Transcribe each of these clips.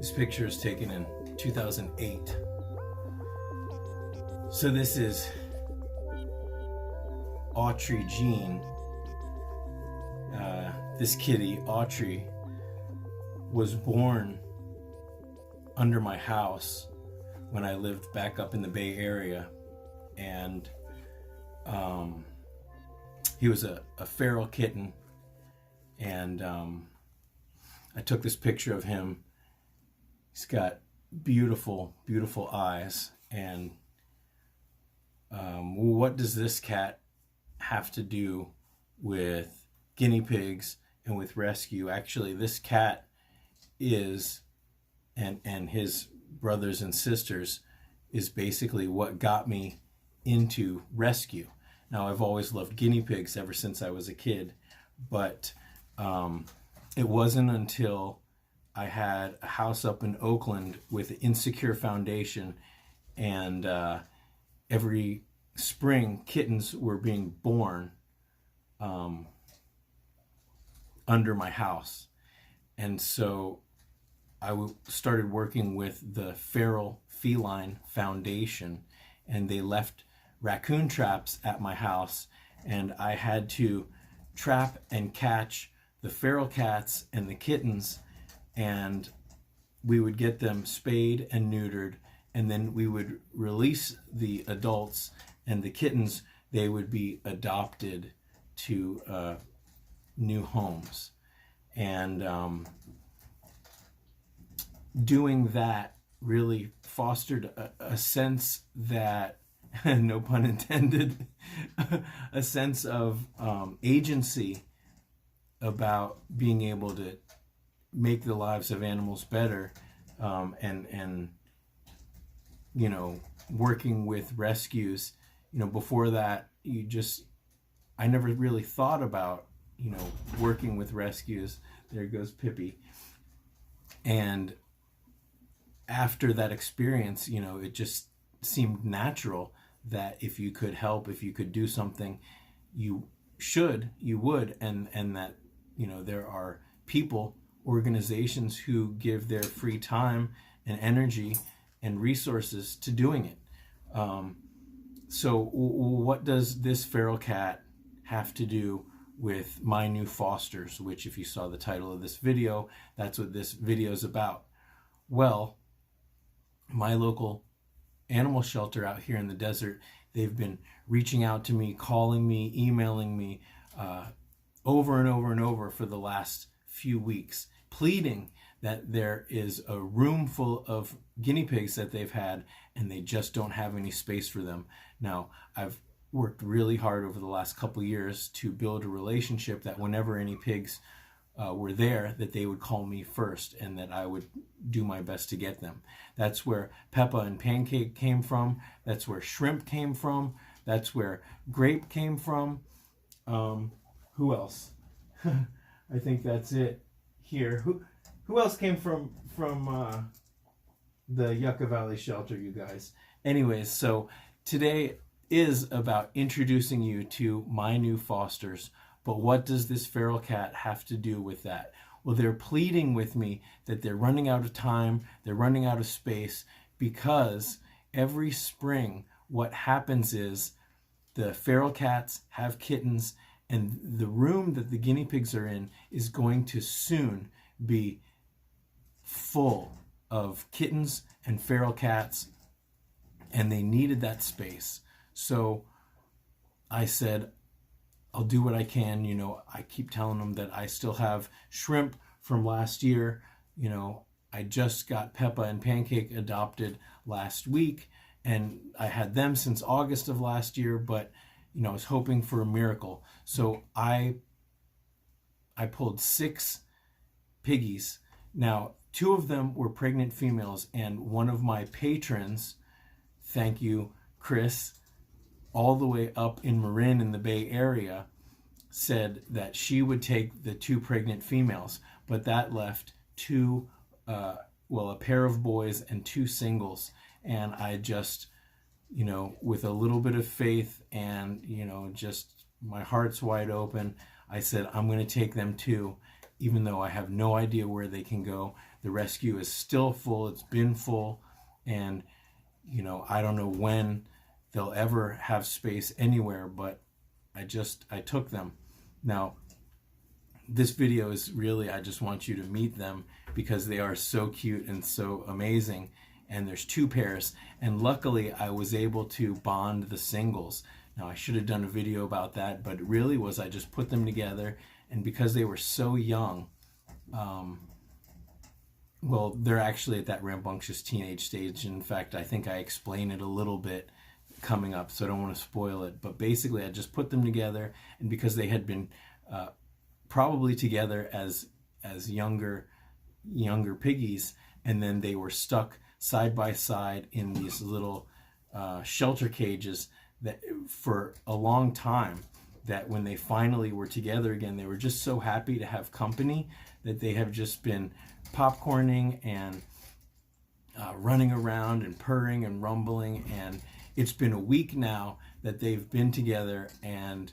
This picture is taken in 2008. So this is Autry Jean. This kitty, Autry, was born under my house when I lived back up in the Bay Area, and he was a feral kitten, and I took this picture of him. He's got beautiful, beautiful eyes, and what does this cat have to do with guinea pigs and with rescue? Actually, this cat is, and his brothers and sisters, is basically what got me into rescue. Now, I've always loved guinea pigs ever since I was a kid, but it wasn't until I had a house up in Oakland with an Insecure Foundation, and every spring kittens were being born under my house. And so I started working with the Feral Feline Foundation, and they left raccoon traps at my house, and I had to trap and catch the feral cats and the kittens, and we would get them spayed and neutered, and then we would release the adults, and the kittens, they would be adopted to new homes. And doing that really fostered a sense that, no pun intended, a sense of agency about being able to make the lives of animals better, and you know, working with rescues. You know, before that, I never really thought about, you know, working with rescues. There goes Pippi. And after that experience, you know, it just seemed natural that if you could help, if you could do something, you would, and that, you know, there are people, organizations who give their free time and energy and resources to doing it. So what does this feral cat have to do with my new fosters, which, if you saw the title of this video, that's what this video is about? Well, my local animal shelter out here in the desert, they've been reaching out to me, calling me, emailing me over and over and over for the last few weeks, pleading that there is a room full of guinea pigs that they've had, and they just don't have any space for them. Now, I've worked really hard over the last couple years to build a relationship that whenever any pigs were there, that they would call me first, and that I would do my best to get them. That's where Peppa and Pancake came from. That's where Shrimp came from. That's where Grape came from. Who else? I think that's it here. Who else came from the Yucca Valley shelter, you guys? Anyways, so today is about introducing you to my new fosters. But what does this feral cat have to do with that? Well, they're pleading with me that they're running out of time, they're running out of space, because every spring what happens is the feral cats have kittens, and the room that the guinea pigs are in is going to soon be full of kittens and feral cats, and they needed that space. So I said, I'll do what I can. You know, I keep telling them that I still have Shrimp from last year. You know, I just got Peppa and Pancake adopted last week, and I had them since August of last year, but, you know, I was hoping for a miracle. So I pulled 6 piggies. Now, 2 of them were pregnant females, and one of my patrons, thank you, Chris, all the way up in Marin in the Bay Area, said that she would take the 2 pregnant females, but that left 2, a pair of boys and 2 singles. And I just, you know, with a little bit of faith and, you know, just my heart's wide open, I said, I'm going to take them too. even though I have no idea where they can go. The rescue is still full. It's been full. And, you know, I don't know when they'll ever have space anywhere, but I took them. Now, this video is really, I just want you to meet them because they are so cute and so amazing. And there's 2 pairs. And luckily, I was able to bond the singles. Now, I should have done a video about that, but it really was, I just put them together. And because they were so young, well, they're actually at that rambunctious teenage stage. In fact, I think I explain it a little bit coming up, so I don't want to spoil it. But basically, I just put them together, and because they had been probably together as younger piggies, and then they were stuck side by side in these little shelter cages that for a long time, that when they finally were together again, they were just so happy to have company that they have just been popcorning and running around and purring and rumbling. And it's been a week now that they've been together, and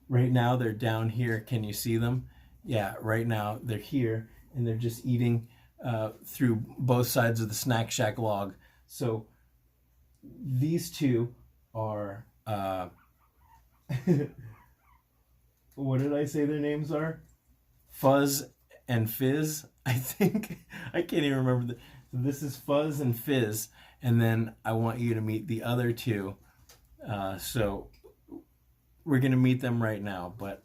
right now they're down here. Can you see them? Yeah, right now they're here, and they're just eating through both sides of the Snack Shack log. So these 2 are what did I say their names are? Fuzz and Fizz, I think. I can't even remember. So this is Fuzz and Fizz, and then I want you to meet the other 2. So we're going to meet them right now, but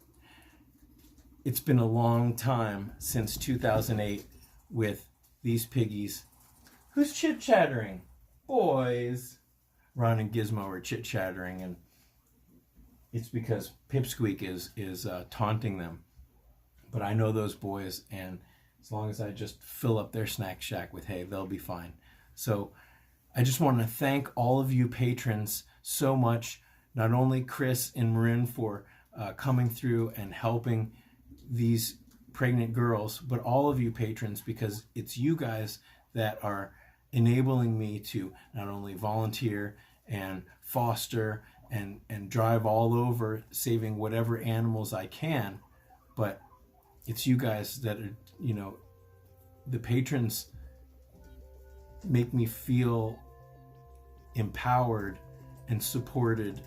it's been a long time since 2008 with these piggies. Who's chit-chattering? Boys. Ron and Gizmo are chit-chattering, and it's because Pipsqueak is taunting them. But I know those boys, and as long as I just fill up their snack shack with hay, they'll be fine. So I just want to thank all of you patrons so much, not only Chris and Marin for coming through and helping these pregnant girls, but all of you patrons, because it's you guys that are enabling me to not only volunteer and foster and drive all over saving whatever animals I can, but it's you guys that are, you know, the patrons make me feel empowered and supported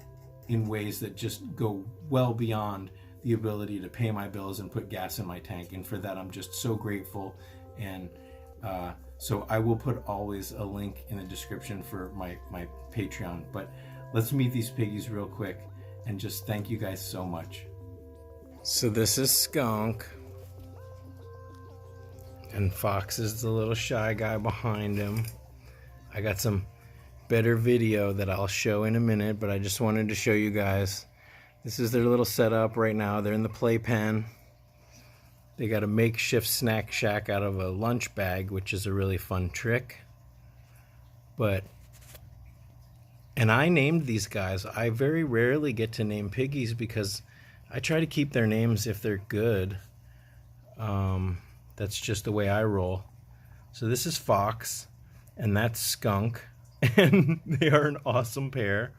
in ways that just go well beyond the ability to pay my bills and put gas in my tank. And for that, I'm just so grateful. And so I will put always a link in the description for my Patreon. But let's meet these piggies real quick and just thank you guys so much. So this is Skunk. And Fox is the little shy guy behind him. I got some better video that I'll show in a minute, but I just wanted to show you guys. This is their little setup right now. They're in the playpen. They got a makeshift snack shack out of a lunch bag, which is a really fun trick. And I named these guys. I very rarely get to name piggies because I try to keep their names if they're good. That's just the way I roll. So this is Fox, and that's Skunk, and they are an awesome pair.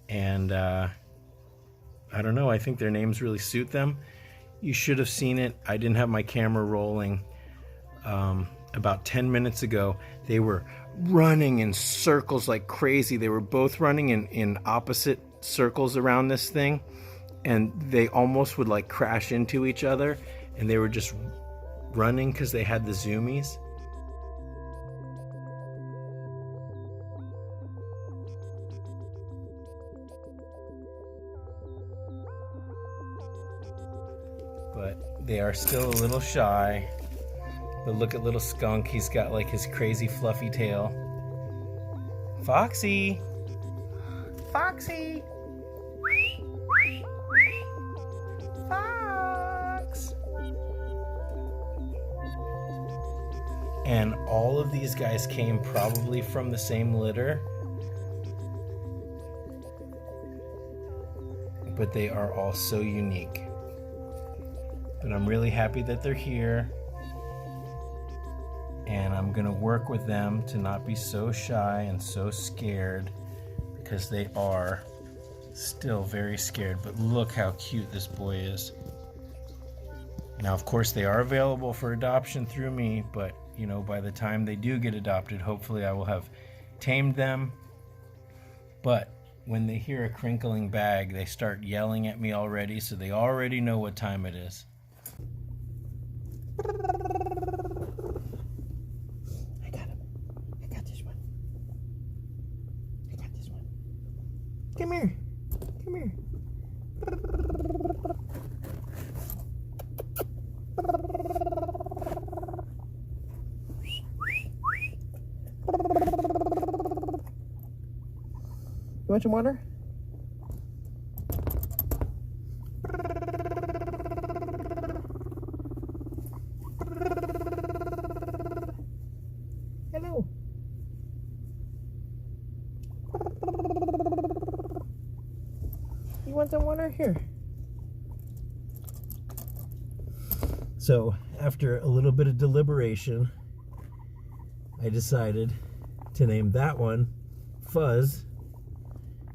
And I don't know, I think their names really suit them. You should have seen it. I didn't have my camera rolling. About 10 minutes ago, they were running in circles like crazy. They were both running in opposite circles around this thing, and they almost would like crash into each other, and they were just running because they had the zoomies. But they are still a little shy. But look at little Skunk. He's got like his crazy fluffy tail. Foxy! Foxy! Fox! And all of these guys came probably from the same litter. But they are all so unique. But I'm really happy that they're here. And I'm gonna work with them to not be so shy and so scared, because they are still very scared. But look how cute this boy is. Now, of course, they are available for adoption through me, but, by the time they do get adopted, hopefully I will have tamed them. But when they hear a crinkling bag, they start yelling at me already, so they already know what time it is. I got him. I got this one. I got this one. Come here. Come here. You want some water? Hello. You want some water? Here. So, after a little bit of deliberation, I decided to name that one Fuzz.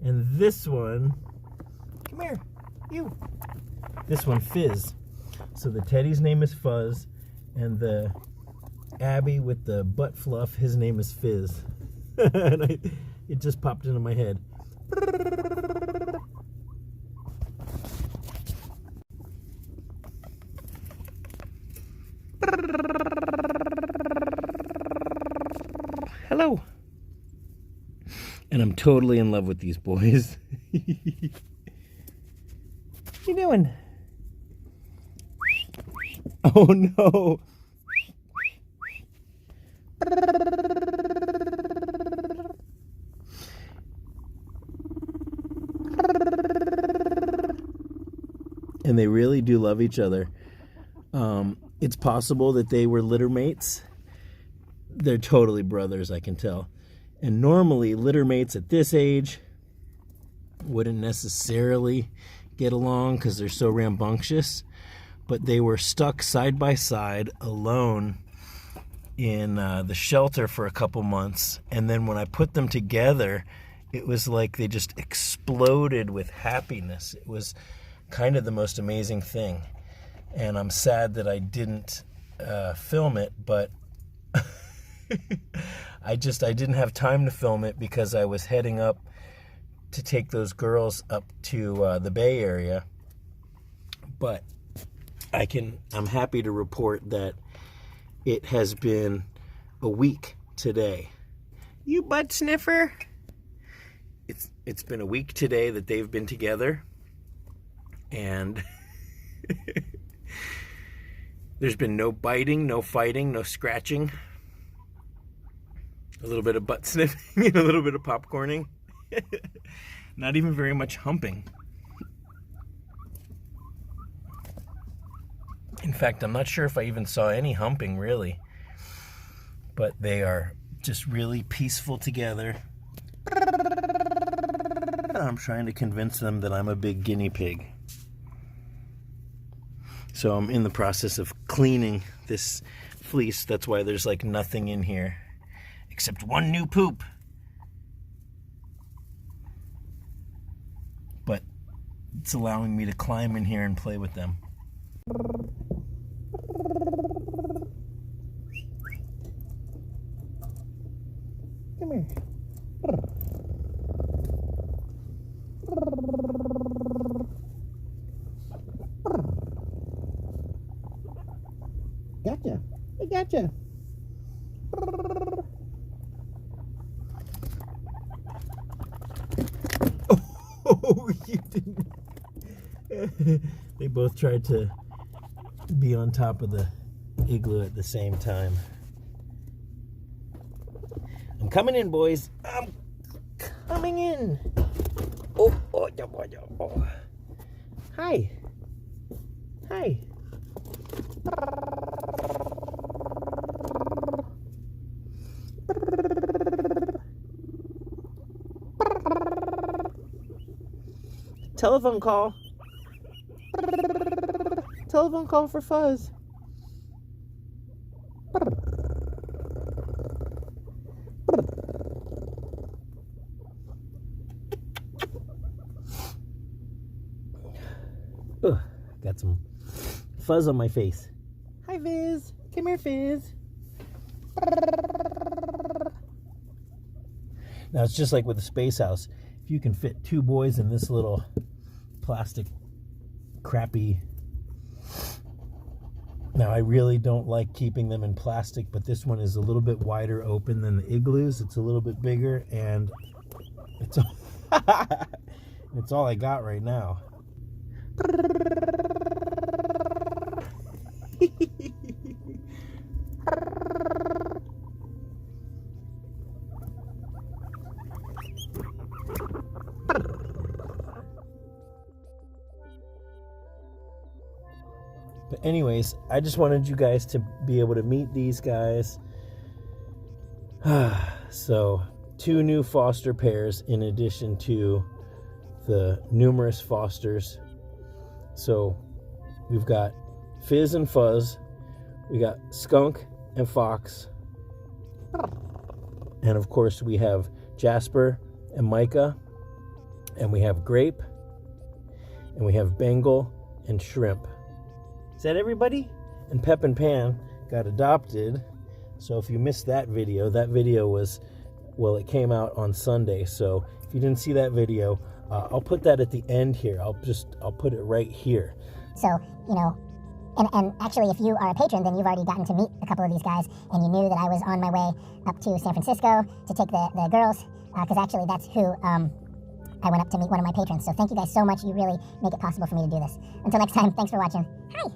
And this one, come here, you. This one, Fizz. So the teddy's name is Fuzz, and the Abby with the butt fluff, his name is Fizz. And it just popped into my head. Hello. And I'm totally in love with these boys. What you doing? Oh no. And they really do love each other. It's possible that they were litter mates. They're totally brothers, I can tell. And normally, litter mates at this age wouldn't necessarily get along because they're so rambunctious. But they were stuck side by side, alone, in the shelter for a couple months. And then when I put them together, it was like they just exploded with happiness. It was kind of the most amazing thing. And I'm sad that I didn't film it, but I didn't have time to film it because I was heading up to take those girls up to the Bay Area. But I'm happy to report that it has been a week today. You butt sniffer. It's been a week today that they've been together, and there's been no biting, no fighting, no scratching. A little bit of butt sniffing and a little bit of popcorning. Not even very much humping. In fact, I'm not sure if I even saw any humping, really. But they are just really peaceful together. I'm trying to convince them that I'm a big guinea pig. So I'm in the process of cleaning this fleece. That's why there's like nothing in here except one new poop. But it's allowing me to climb in here and play with them. Come here. Gotcha. I gotcha. Oh, you didn't. They both tried to be on top of the igloo at the same time. I'm coming in, boys. I'm coming in. Oh. Hi. Hi. Telephone call. Telephone call for Fuzz. Got some Fuzz on my face. Hi, Fizz. Come here, Fizz. Now, it's just like with the Space House. If you can fit 2 boys in this little plastic crappy... Now, I really don't like keeping them in plastic, but this one is a little bit wider open than the Igloos. It's a little bit bigger, and it's all, it's all I got right now. But anyways, I just wanted you guys to be able to meet these guys. So, 2 new foster pairs in addition to the numerous fosters. So, we've got Fizz and Fuzz. We got Skunk and Fox. And of course, we have Jasper and Micah. And we have Grape. And we have Bengal and Shrimp. Is that everybody? And Pep and Pan got adopted. So if you missed that video was, well, it came out on Sunday. So if you didn't see that video, I'll put that at the end here. I'll put it right here. So, you know, and actually, if you are a patron, then you've already gotten to meet a couple of these guys, and you knew that I was on my way up to San Francisco to take the girls, because actually that's who I went up to meet one of my patrons. So thank you guys so much. You really make it possible for me to do this. Until next time, thanks for watching. Hi.